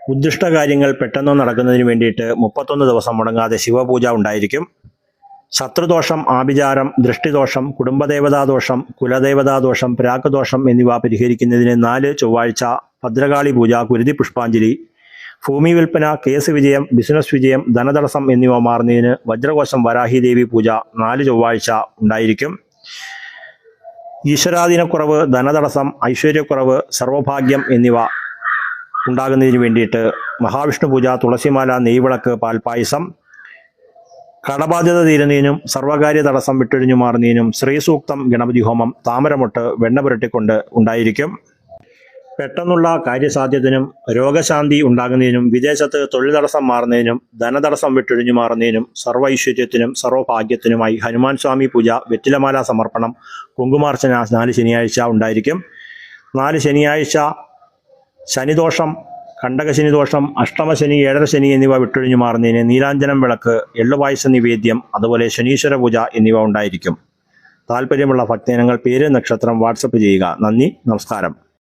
ഉദ്ദിഷ്ട കാര്യങ്ങൾ പെട്ടെന്ന് നടക്കുന്നതിന് വേണ്ടിയിട്ട് 31 ദിവസം മുടങ്ങാതെ ശിവപൂജ ഉണ്ടായിരിക്കും. ശത്രുദോഷം, ആഭിചാരം, ദൃഷ്ടിദോഷം, കുടുംബദേവതാദോഷം, കുലദേവതാദോഷം, പ്രാഗ്ദോഷം എന്നിവ പരിഹരിക്കുന്നതിന് 4 ചൊവ്വാഴ്ച ഭദ്രകാളി പൂജ, കുരുതി പുഷ്പാഞ്ജലി, ഭൂമി വിൽപ്പന, കേസ് വിജയം, ബിസിനസ് വിജയം, ധനതടസ്സം എന്നിവ മാറുന്നതിന് വജ്രകോശം വരാഹിദേവി പൂജ 4 ചൊവ്വാഴ്ച ഉണ്ടായിരിക്കും. ഈശ്വരാധീനക്കുറവ്, ധനതടസ്സം, ഐശ്വര്യക്കുറവ്, സർവഭാഗ്യം എന്നിവ ഉണ്ടാകുന്നതിന് വേണ്ടിയിട്ട് മഹാവിഷ്ണു പൂജ, തുളസിമാല, നെയ്വിളക്ക്, പാൽപ്പായസം, കടബാധ്യത തീരുന്നതിനും സർവകാര്യ തടസ്സം വിട്ടൊഴിഞ്ഞു മാറുന്നതിനും ശ്രീസൂക്തം, ഗണപതി ഹോമം, താമരമൊട്ട്, വെണ്ണ പുരട്ടിക്കൊണ്ട് ഉണ്ടായിരിക്കും. പെട്ടെന്നുള്ള കാര്യസാധ്യത്തിനും രോഗശാന്തി ഉണ്ടാകുന്നതിനും വിദേശത്ത് തൊഴിൽ തടസ്സം മാറുന്നതിനും ധനതടസ്സം വിട്ടൊഴിഞ്ഞു മാറുന്നതിനും സർവ്വ ഐശ്വര്യത്തിനും സർവ്വഭാഗ്യത്തിനുമായി ഹനുമാൻ സ്വാമി പൂജ, വെറ്റിലമാല സമർപ്പണം, കുങ്കുമാർച്ചന 4 ശനിയാഴ്ച ഉണ്ടായിരിക്കും. 4 ശനിയാഴ്ച ശനിദോഷം, കണ്ടകശനിദോഷം, അഷ്ടമശനി, 7ര ശനി എന്നിവ വിട്ടൊഴിഞ്ഞു മാറുന്നതിന് നീലാഞ്ജനം വിളക്ക്, എള്ളുപായസ നിവേദ്യം, അതുപോലെ ശനീശ്വര പൂജ എന്നിവ ഉണ്ടായിരിക്കും. താല്പര്യമുള്ള ഭക്തജനങ്ങൾ പേര്, നക്ഷത്രം വാട്സപ്പ് ചെയ്യുക. നന്ദി, നമസ്കാരം.